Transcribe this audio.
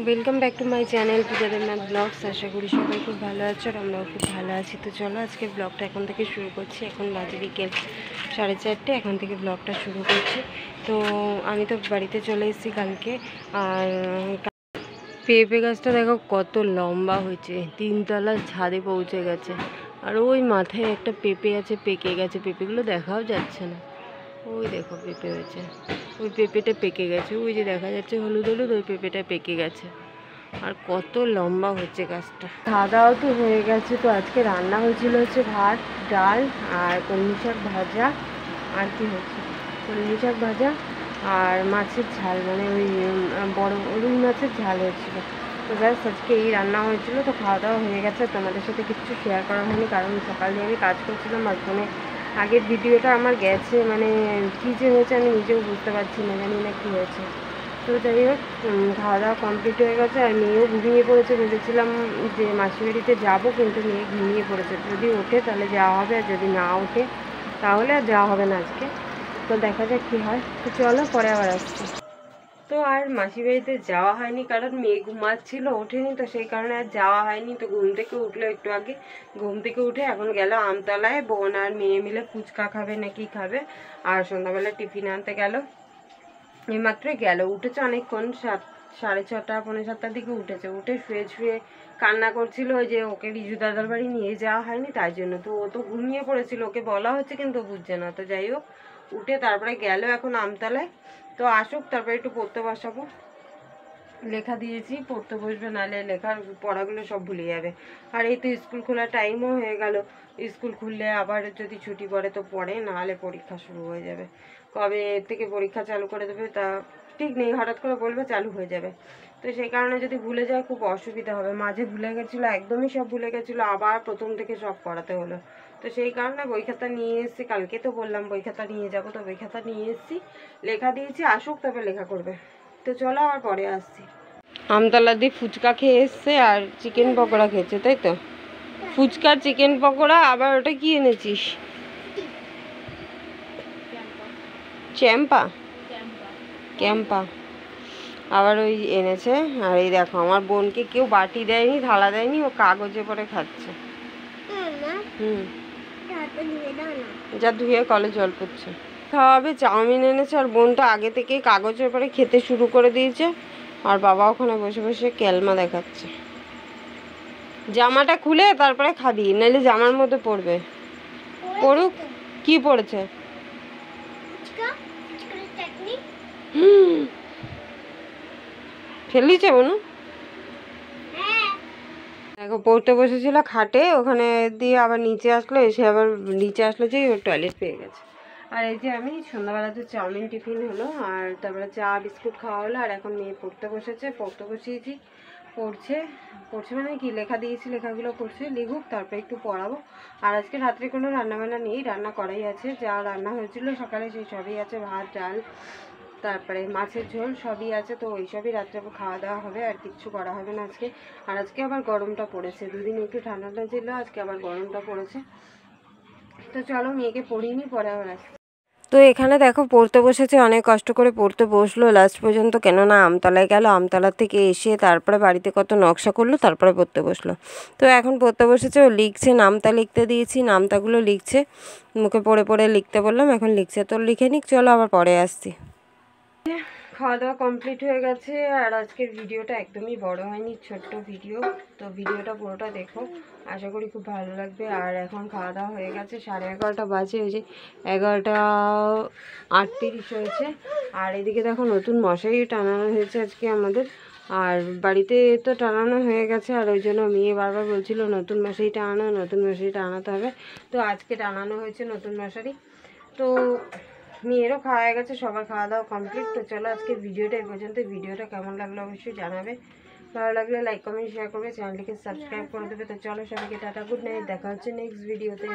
Welcome back to my channel Puja Debnath vlogs. আশা করি সবাই খুব ভালো আছো আর আমরাও খুব ভালো আছি। তো চলো আজকে ব্লগটা এখন থেকে শুরু করছি। এখন বাজে বিকেল 4:30, এখন থেকে ব্লগটা শুরু করছি। তো আমি তো বাড়িতে চলে এসেছি কালকে। আর পেঁপে গাছটা দেখো কত লম্বা হয়েছে, 3তলার ছাদে পৌঁছে গেছে। আর ওই মাথায় একটা পেঁপে আছে, পেকে গেছে। পেঁপেগুলো দেখাও যাচ্ছে না। ওই দেখো পেঁপে হয়েছে, ওই পেঁপেটা পেকে গেছে। ওই যে দেখা যাচ্ছে হলুদ হলুদ, ওই পেঁপেটা পেকে গেছে। আর কত লম্বা হচ্ছে গাছটা। খাওয়া দাওয়া তো হয়ে গেছে। তো আজকে রান্না হয়েছিল হচ্ছে ভাত, ডাল আর কলমি শাক ভাজা। আর কি হচ্ছে, কলমি শাক ভাজা আর মাছের ঝাল, মানে ওই বড় রুই মাছের ঝাল হয়েছিল। তো ব্যাস আজকে এই রান্না হয়েছিল। তো খাওয়া দাওয়া হয়ে গেছে। তোমাদের সাথে কিছু শেয়ার করা হয়নি, কারণ সকাল দিয়ে আমি কাজ করছিলাম। আর ফোনে আগের ভিডিওটা আমার গেছে, মানে কী যে হয়েছে আমি নিজেও বুঝতে পারছি না, জানি না কী হয়েছে। তো যাই হোক, খাওয়া দাওয়া কমপ্লিট হয়ে গেছে। আর মেয়েও ঘুমিয়ে পড়েছে। ভেবেছিলাম যে মাসির বাড়িতে যাবো, কিন্তু মেয়ে ঘুমিয়ে পড়েছে। যদি ওঠে তাহলে যাওয়া হবে, আর যদি না ওঠে তাহলে আর যাওয়া হবে না আজকে। তো দেখা যাক কী হয়। তো চলো পরে আবার আসছি। তো আর মাসির বাড়িতে যাওয়া হয়নি, কারণ মেয়ে ঘুমাচ্ছিল, ওঠেনি। তো সেই কারণে আর যাওয়া হয়নি। তো ঘুম থেকে উঠলো একটু আগে। ঘুম থেকে উঠে এখন গেল আমতলায়। বোন আর মেয়ে মিলে ফুচকা খাবে নাকি খাবে। আর সন্ধ্যাবেলা টিফিন আনতে গেল। এইমাত্রই গেল, উঠেছে অনেকক্ষণ, 6:30 পৌনে 7টার দিকে উঠেছে। উঠে শুয়ে শুয়ে কান্না করছিল, ওই যে ওকে রিজু দাদার বাড়ি নিয়ে যাওয়া হয়নি তাই জন্য। তো ও তো ঘুমিয়ে পড়েছিল, ওকে বলা হচ্ছে কিন্তু বুঝছে না। তো যাই হোক, উঠে তারপরে গেল এখন আমতলায়। তো আসুক, তারপরে একটু পড়তে বসাবো। লেখা দিয়েছি, পড়তে বসবে, নাহলে লেখার পড়াগুলো সব ভুলে যাবে। আর এই তো স্কুল খোলার টাইমও হয়ে গেল। স্কুল খুললে আবার যদি ছুটি পড়ে তো পড়ে, নাহলে পরীক্ষা শুরু হয়ে যাবে। কবে থেকে পরীক্ষা চালু করে দেবে তা ঠিক নেই, হঠাৎ করে বলবে চালু হয়ে যাবে। তো সেই কারণে যদি ভুলে যায় খুব অসুবিধা হবে। মাঝে ভুলে গেছিলো, একদমই সব ভুলে গেছিলো, আবার প্রথম থেকে সব পড়াতে হলো। তো সেই কারণে বই খাতা নিয়ে এসেছি। কালকে তো বললাম বই খাতা নিয়ে যাবো, তো বই খাতা নিয়ে এসেছি। লেখা দিয়েছি, আসুক তবে লেখা করবে। তো চলো আবার পরে আসছি। আমতলা দিয়ে ফুচকা খেয়ে এসছে আর চিকেন পকোড়া খেয়েছে, তাই তো? ফুচকা, চিকেন পকোড়া, আবার ওটা কি এনেছিস? চ্যাম্পা, ক্যাম্পা আবার ওই এনেছে। আর এই দেখো আমার বোনকে কেউ বাটি দেয়নি, থালা দেয়নি, ও কাগজে করে খাচ্ছে। যা ধুয়ে কলে জল পড়ছে। খাওয়াবে, চাউমিন এনেছে। আর বোনটা আগে থেকেই কাগজের পরে খেতে শুরু করে দিয়েছে। আর বাবা ওখানে বসে বসে ক্যালমা দেখাচ্ছে। জামাটা খুলে তারপরে খাবি, নাহলে জামার মধ্যে পড়বে। পড়ুক। কি পড়েছে? ফেলিছে বনু। দেখো পড়তে বসেছিল খাটে, ওখানে দিয়ে আবার নিচে আসলো, এসে আবার নিচে আসলো যে ওর টয়লেট পেয়ে গেছে। আর এই যে আমি সন্ধ্যাবেলাতে চাউমিন টিফিন হলো, আর তারপরে চা বিস্কুট খাওয়া হলো। আর এখন মেয়ে পড়তে বসেছে, পড়তে বসিয়েছি। পড়ছে পড়ছে মানে কি, লেখা দিয়েছি, লেখাগুলো পড়ছে, লিখুক, তারপরে একটু পড়াবো। আর আজকে রাত্রে কোনো রান্নাবান্না নেই, রান্না করাই আছে। যা রান্না হয়েছিল সকালে সেই সবই আছে, ভাত ডাল তারপরে মাছের ঝোল সবই আছে। তো ওই সবই রাত্রে খাওয়া দাওয়া হবে, আর কিচ্ছু করা হবে না আজকে। আর আজকে আবার গরমটা পড়েছে, দুদিন একটু ঠান্ডাটা ছিল, আজকে আবার গরমটা পড়েছে। তো চলো মেয়েকে পড়িনি, পরে আবার আসছি। তো এখানে দেখো পড়তে বসেছে, অনেক কষ্ট করে পড়তে বসলো লাস্ট পর্যন্ত, কেননা আমতলায় গেল, আমতলার থেকে এসে তারপরে বাড়িতে কত নকশা করলো, তারপরে পড়তে বসলো। তো এখন পড়তে বসেছে, ও লিখছে, নামতা লিখতে দিয়েছি, নামতাগুলো লিখছে, মুখে পড়ে পড়ে লিখতে বললাম, এখন লিখছে। তো লিখে নিক, চলো আবার পরে আসছি। খাওয়া দাওয়া কমপ্লিট হয়ে গেছে। আর আজকের ভিডিওটা একদমই বড় হয়নি, ছোট্ট ভিডিও। তো ভিডিওটা পুরোটা দেখো, আশা করি খুব ভালো লাগবে। আর এখন খাওয়া দাওয়া হয়ে গেছে, 11:30 বাজে, ওই যে 11:38 হয়েছে। আর এদিকে দেখো নতুন মশারি টানানো হয়েছে আজকে আমাদের। আর বাড়িতে তো টানানো হয়ে গেছে, আর ওই জন্য মেয়ে বারবার বলছিল নতুন মশারিটা আনো, নতুন মশারিটা আনাতে হবে। তো আজকে টানানো হয়েছে নতুন মশারি। তো মেয়েরও খাওয়া হয়ে গেছে, সবার খাওয়া দাওয়া কমপ্লিট। তো চলো আজকে ভিডিওটা এই পর্যন্ত। ভিডিওটা কেমন লাগলো অবশ্যই জানাবে, ভালো লাগলে লাইক কমেন্ট শেয়ার করবে, চ্যানেলটিকে সাবস্ক্রাইব করে দেবে। তো চলো সবাইকে টাটা, গুড নাইট, দেখা হচ্ছে নেক্সট ভিডিওতে।